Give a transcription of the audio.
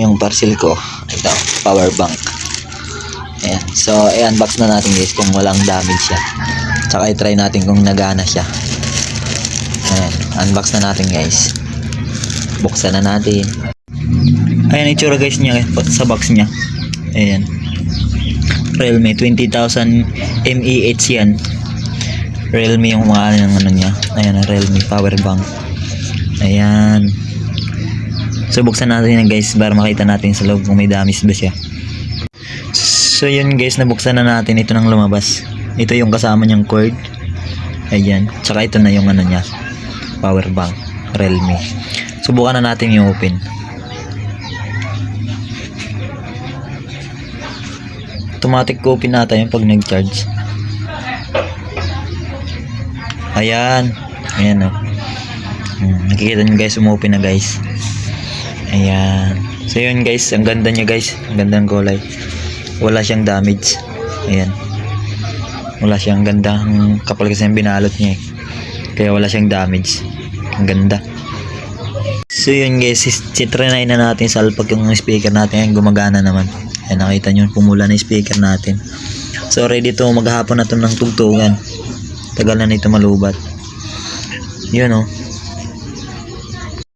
yung parcel ko. Ito, power bank. Ayan. So, i-unbox na natin guys kung walang damage siya. Tsaka i-try natin kung nagana siya. Ayan. Unbox na natin guys. Buksan na natin. Ayan itsura guys niya sa box niya. Ayan. Realme 20,000 mAh yan. Realme yung mga ano niya. Ayan, Realme power bank. Ayan. So buksan natin yan guys para makita natin sa loob kung may damage ba siya. So yun guys, nabuksan na natin. Ito nang lumabas. Ito yung kasama niyang cord. Ayan. Tsaka ito na yung ano niya, power bank Realme. Subukan na natin yung open. Automatic open nata yung pag nag-charge. Ayan. Ayan o. Nakikita nyo guys, umopen na guys. Ayan. So yun guys, ang ganda niya guys. Ang ganda ng kulay. Wala siyang damage. Ayan. Wala siyang ganda. Ang kapal kasi yung binalot niya eh. Kaya wala siyang damage. Ang ganda. So yun guys, trinay na natin sa alpag yung speaker natin. Ayan, gumagana naman. Ayan, nakita nyo, pumula na yung speaker natin. So ready to, maghapon na to ng tugtugan. Tagal na nito malubat. Yun o.